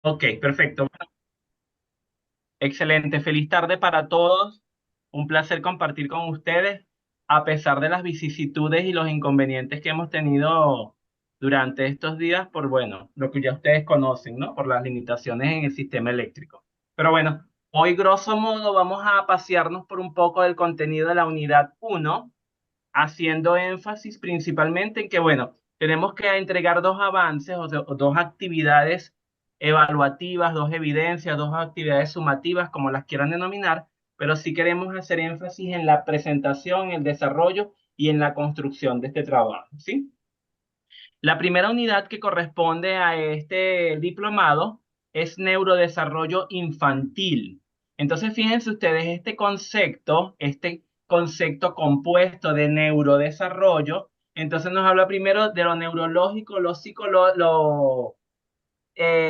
Ok, perfecto. Excelente. Feliz tarde para todos. Un placer compartir con ustedes, a pesar de las vicisitudes y los inconvenientes que hemos tenido durante estos días por, bueno, lo que ya ustedes conocen, ¿no? Por las limitaciones en el sistema eléctrico. Pero bueno, hoy grosso modo vamos a pasearnos por un poco del contenido de la unidad uno, haciendo énfasis principalmente en que, bueno, tenemos que entregar dos avances o dos actividades evaluativas, dos evidencias, dos actividades sumativas, como las quieran denominar, pero sí queremos hacer énfasis en la presentación, el desarrollo y en la construcción de este trabajo, ¿sí? La primera unidad que corresponde a este diplomado es neurodesarrollo infantil. Entonces, fíjense ustedes, este concepto compuesto de neurodesarrollo, entonces nos habla primero de lo neurológico, lo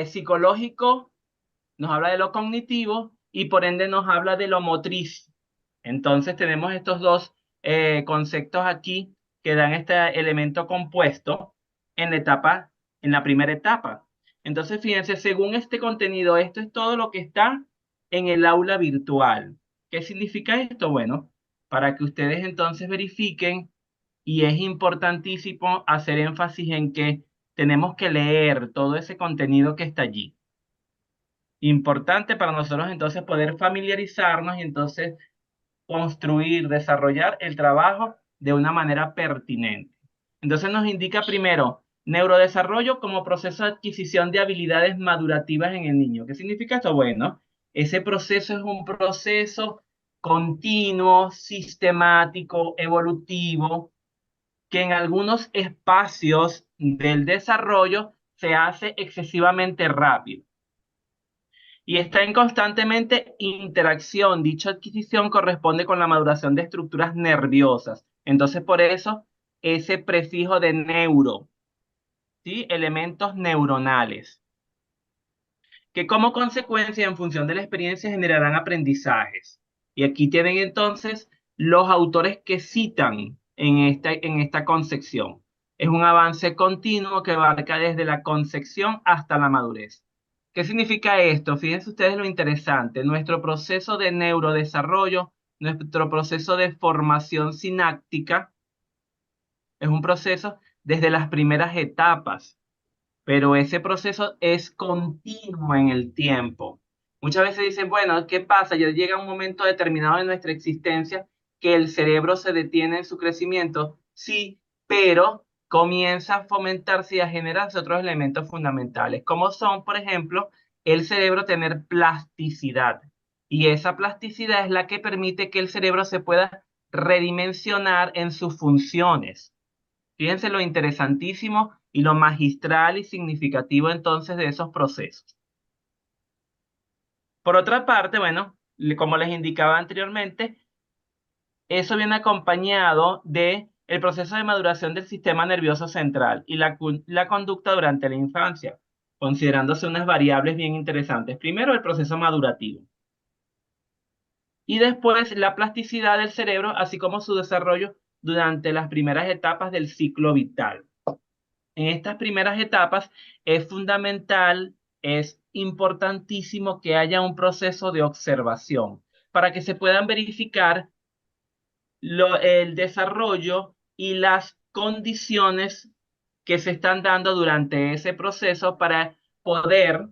psicológico, nos habla de lo cognitivo y por ende nos habla de lo motriz. Entonces tenemos estos dos conceptos aquí que dan este elemento compuesto en la etapa, en la primera etapa. Entonces, fíjense, según este contenido, esto es todo lo que está en el aula virtual. ¿Qué significa esto? Bueno, para que ustedes entonces verifiquen, y es importantísimo hacer énfasis en que tenemos que leer todo ese contenido que está allí. Importante para nosotros entonces poder familiarizarnos y entonces construir, desarrollar el trabajo de una manera pertinente. Entonces nos indica primero neurodesarrollo como proceso de adquisición de habilidades madurativas en el niño. ¿Qué significa esto? Bueno, ese proceso es un proceso continuo, sistemático, evolutivo, que en algunos espacios del desarrollo se hace excesivamente rápido y está en constantemente interacción. Dicha adquisición corresponde con la maduración de estructuras nerviosas. Entonces, por eso, ese prefijo de neuro, ¿sí? Elementos neuronales, que como consecuencia, en función de la experiencia, generarán aprendizajes. Y aquí tienen entonces los autores que citan en esta concepción. Es un avance continuo que abarca desde la concepción hasta la madurez. ¿Qué significa esto? Fíjense ustedes lo interesante. Nuestro proceso de neurodesarrollo, nuestro proceso de formación sináptica, es un proceso desde las primeras etapas, pero ese proceso es continuo en el tiempo. Muchas veces dicen, bueno, ¿qué pasa? Ya llega un momento determinado de nuestra existencia que el cerebro se detiene en su crecimiento. Sí, pero comienza a fomentarse y a generarse otros elementos fundamentales, como son, por ejemplo, el cerebro tener plasticidad. Y esa plasticidad es la que permite que el cerebro se pueda redimensionar en sus funciones. Fíjense lo interesantísimo y lo magistral y significativo entonces de esos procesos. Por otra parte, bueno, como les indicaba anteriormente, eso viene acompañado de el proceso de maduración del sistema nervioso central y la conducta durante la infancia, considerándose unas variables bien interesantes. Primero, el proceso madurativo y después la plasticidad del cerebro, así como su desarrollo durante las primeras etapas del ciclo vital. En estas primeras etapas es fundamental, es importantísimo que haya un proceso de observación para que se puedan verificar el desarrollo y las condiciones que se están dando durante ese proceso para poder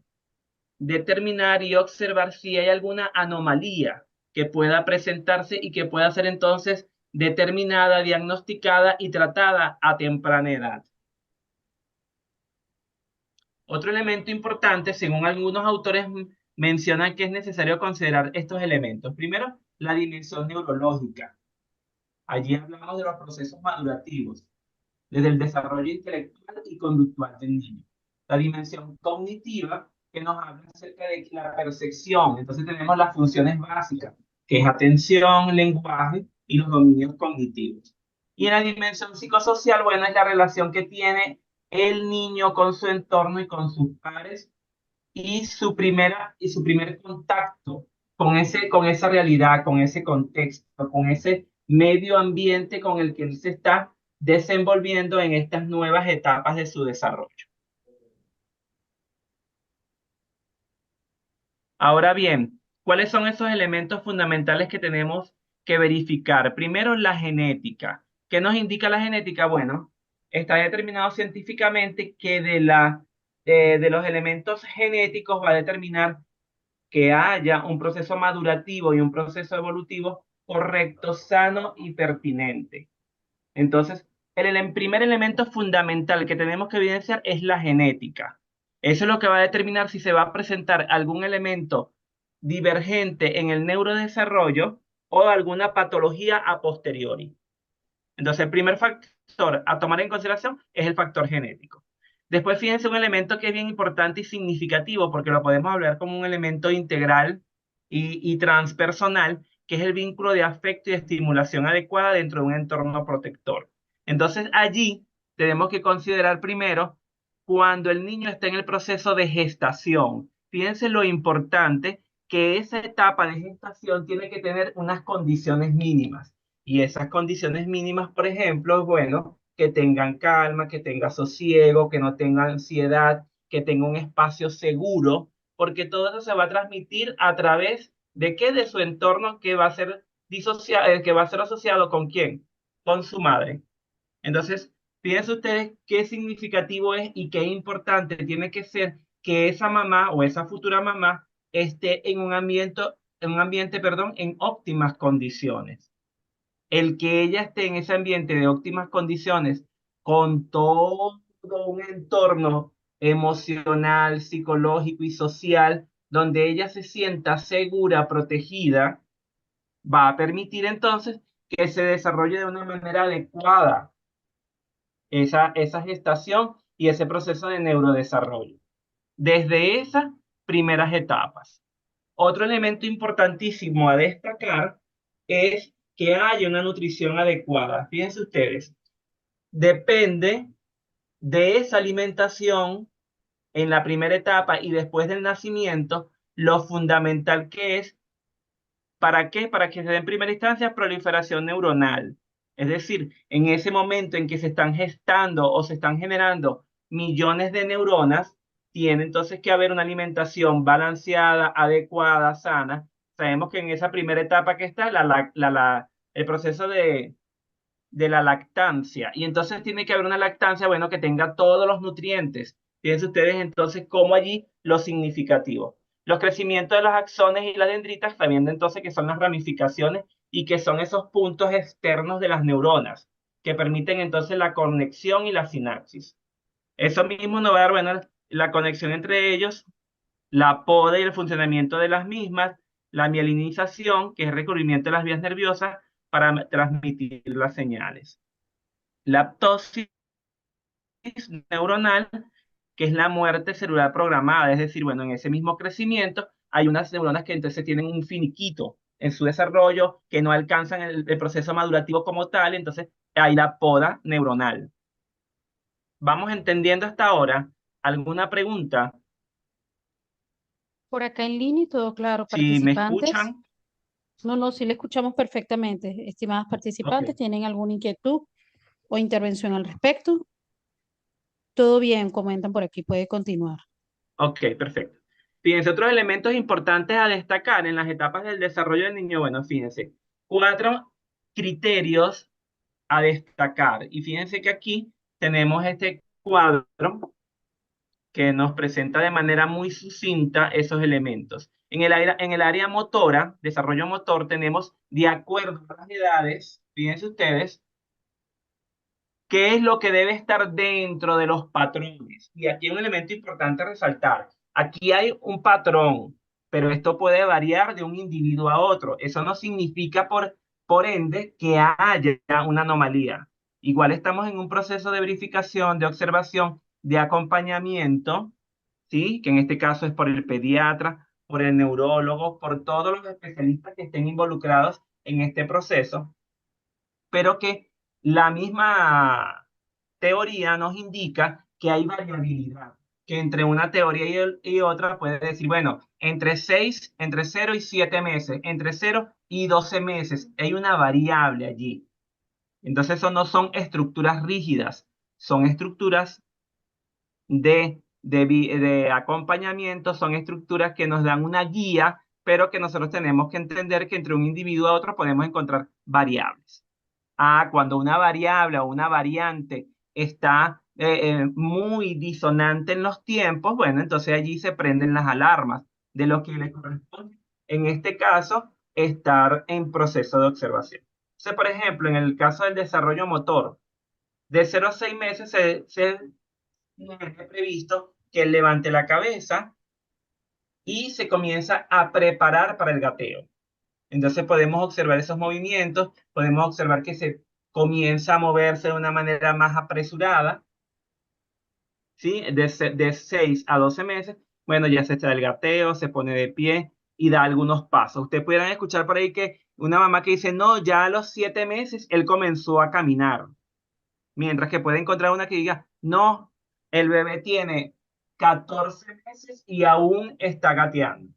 determinar y observar si hay alguna anomalía que pueda presentarse y que pueda ser entonces determinada, diagnosticada y tratada a temprana edad. Otro elemento importante, según algunos autores, mencionan que es necesario considerar estos elementos. Primero, la dimensión neurológica. Allí hablamos de los procesos madurativos, desde el desarrollo intelectual y conductual del niño. La dimensión cognitiva, que nos habla acerca de la percepción. Entonces tenemos las funciones básicas, que es atención, lenguaje y los dominios cognitivos. Y en la dimensión psicosocial, bueno, es la relación que tiene el niño con su entorno y con sus pares y su primer contacto con esa realidad, con ese contexto, con ese medio ambiente con el que él se está desenvolviendo en estas nuevas etapas de su desarrollo. Ahora bien, ¿cuáles son esos elementos fundamentales que tenemos que verificar? Primero, la genética. ¿Qué nos indica la genética? Bueno, está determinado científicamente que de los elementos genéticos va a determinar que haya un proceso madurativo y un proceso evolutivo correcto, sano y pertinente. Entonces, primer elemento fundamental que tenemos que evidenciar es la genética. Eso es lo que va a determinar si se va a presentar algún elemento divergente en el neurodesarrollo o alguna patología a posteriori. Entonces, el primer factor a tomar en consideración es el factor genético. Después, fíjense un elemento que es bien importante y significativo, porque lo podemos hablar como un elemento integral y transpersonal, que es el vínculo de afecto y estimulación adecuada dentro de un entorno protector. Entonces, allí tenemos que considerar primero cuando el niño está en el proceso de gestación. Fíjense lo importante que esa etapa de gestación tiene que tener unas condiciones mínimas. Y esas condiciones mínimas, por ejemplo, bueno, que tengan calma, que tenga sosiego, que no tenga ansiedad, que tenga un espacio seguro, porque todo eso se va a transmitir a través de qué, de su entorno que va a ser que va a ser asociado con quién, con su madre. Entonces, fíjense ustedes qué significativo es y qué importante tiene que ser que esa mamá o esa futura mamá esté perdón, en óptimas condiciones. El que ella esté en ese ambiente de óptimas condiciones, con todo un entorno emocional, psicológico y social, donde ella se sienta segura, protegida, va a permitir entonces que se desarrolle de una manera adecuada esa gestación y ese proceso de neurodesarrollo. Desde esas primeras etapas. Otro elemento importantísimo a destacar es que haya una nutrición adecuada. Fíjense ustedes, depende de esa alimentación en la primera etapa y después del nacimiento, lo fundamental que es, ¿para qué? Para que se dé en primera instancia proliferación neuronal. Es decir, en ese momento en que se están gestando o se están generando millones de neuronas, tiene entonces que haber una alimentación balanceada, adecuada, sana. Sabemos que en esa primera etapa que está el proceso de la lactancia. Y entonces tiene que haber una lactancia, bueno, que tenga todos los nutrientes. Fíjense ustedes entonces cómo allí lo significativo. Los crecimientos de los axones y las dendritas, también entonces que son las ramificaciones y que son esos puntos externos de las neuronas, que permiten entonces la conexión y la sinapsis. Eso mismo nos va a dar, bueno, la conexión entre ellos, la poda y el funcionamiento de las mismas, la mielinización, que es el recubrimiento de las vías nerviosas para transmitir las señales. La apoptosis neuronal, que es la muerte celular programada, es decir, bueno, en ese mismo crecimiento hay unas neuronas que entonces tienen un finiquito en su desarrollo, que no alcanzan el proceso madurativo como tal, entonces hay la poda neuronal. ¿Vamos entendiendo hasta ahora? ¿Alguna pregunta? Por acá en línea y todo claro, Si me participantes. escuchan, No, no, sí le escuchamos perfectamente. Estimadas ok, participantes, ¿tienen alguna inquietud o intervención al respecto? Todo bien, comentan por aquí, puede continuar. ok, perfecto. Fíjense, otros elementos importantes a destacar en las etapas del desarrollo del niño, bueno, fíjense, cuatro criterios a destacar. Y fíjense que aquí tenemos este cuadro que nos presenta de manera muy sucinta esos elementos. En el área motora, desarrollo motor, tenemos de acuerdo a las edades, fíjense ustedes, qué es lo que debe estar dentro de los patrones. Y aquí hay un elemento importante a resaltar. Aquí hay un patrón, pero esto puede variar de un individuo a otro. Eso no significa por ende que haya una anomalía. Igual estamos en un proceso de verificación, de observación, de acompañamiento, ¿sí? Que en este caso es por el pediatra, por el neurólogo, por todos los especialistas que estén involucrados en este proceso, pero que la misma teoría nos indica que hay variabilidad, que entre una teoría y otra puede decir, bueno, entre 0 y 7 meses, entre 0 y 12 meses, hay una variable allí. Entonces, eso no son estructuras rígidas, son estructuras de de acompañamiento son estructuras que nos dan una guía, pero que nosotros tenemos que entender que entre un individuo a otro podemos encontrar variables. Cuando una variable o una variante está muy disonante en los tiempos, bueno, entonces allí se prenden las alarmas de lo que le corresponde. En este caso, estar en proceso de observación. Entonces, por ejemplo, en el caso del desarrollo motor, de 0 a 6 meses se tiene previsto que él levante la cabeza y se comienza a preparar para el gateo. Entonces podemos observar esos movimientos, podemos observar que se comienza a moverse de una manera más apresurada, ¿sí? De 6 a 12 meses, bueno, ya se está el gateo, se pone de pie y da algunos pasos. Ustedes pudieran escuchar por ahí que una mamá que dice, no, ya a los 7 meses él comenzó a caminar. Mientras que puede encontrar una que diga, no, el bebé tiene 14 meses y aún está gateando.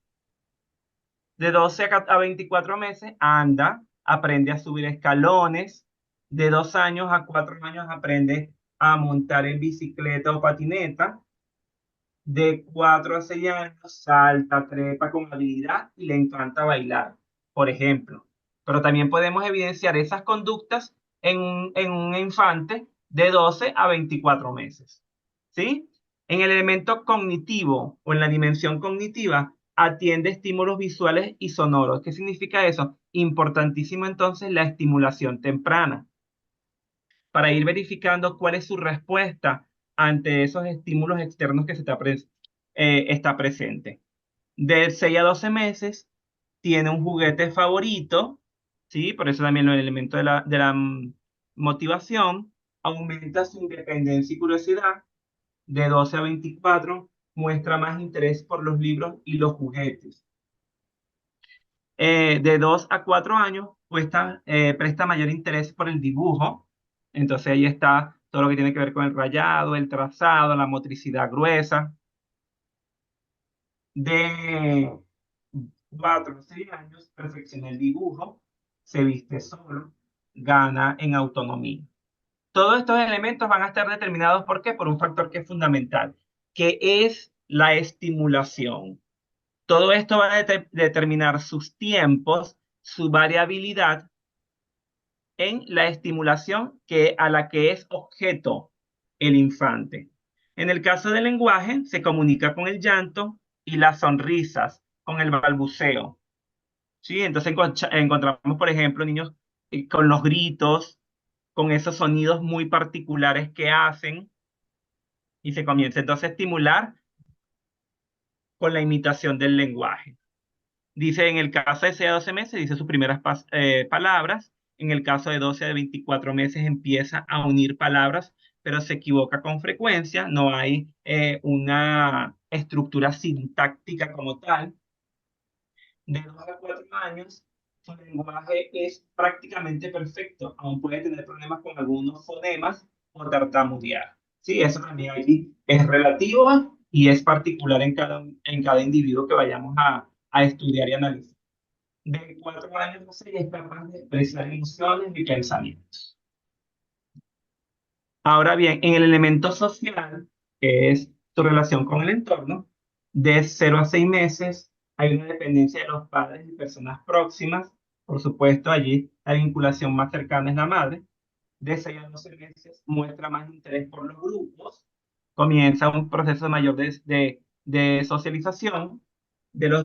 De 12 a 24 meses anda, aprende a subir escalones. De 2 años a 4 años aprende a montar en bicicleta o patineta. De 4 a 6 años salta, trepa con habilidad y le encanta bailar, por ejemplo. Pero también podemos evidenciar esas conductas en un infante de 12 a 24 meses. ¿Sí? En el elemento cognitivo o en la dimensión cognitiva, atiende estímulos visuales y sonoros. ¿Qué significa eso? Importantísimo entonces la estimulación temprana para ir verificando cuál es su respuesta ante esos estímulos externos que está presente. De 6 a 12 meses tiene un juguete favorito, ¿sí? Por eso también el elemento de la motivación aumenta su independencia y curiosidad. De 12 a 24 muestra más interés por los libros y los juguetes. De 2 a 4 años presta mayor interés por el dibujo. Entonces ahí está todo lo que tiene que ver con el rayado, el trazado, la motricidad gruesa. De 4 a 6 años perfecciona el dibujo, se viste solo, gana en autonomía. Todos estos elementos van a estar determinados ¿por qué? Por un factor que es fundamental, que es la estimulación. Todo esto va a determinar sus tiempos, su variabilidad en la estimulación a la que es objeto el infante. En el caso del lenguaje, se comunica con el llanto y las sonrisas, con el balbuceo. ¿Sí? Entonces encontramos, por ejemplo, niños con los gritos, con esos sonidos muy particulares que hacen, y se comienza entonces a estimular con la imitación del lenguaje. Dice, en el caso de 6 a 12 meses, dice sus primeras palabras. En el caso de 12 a 24 meses empieza a unir palabras, pero se equivoca con frecuencia. No hay una estructura sintáctica como tal. De 2 a 4 años, su lenguaje es prácticamente perfecto. Aún puede tener problemas con algunos fonemas o tartamudear. Sí, eso también allí es relativo y es particular en cada individuo que vayamos a estudiar y analizar. De 4 años a 6 es capaz de expresar emociones y pensamientos. Ahora bien, en el elemento social, que es tu relación con el entorno, de 0 a 6 meses hay una dependencia de los padres y personas próximas. Por supuesto, allí la vinculación más cercana es la madre. De 6 a 12 meses muestra más interés por los grupos. Comienza un proceso mayor de socialización. De los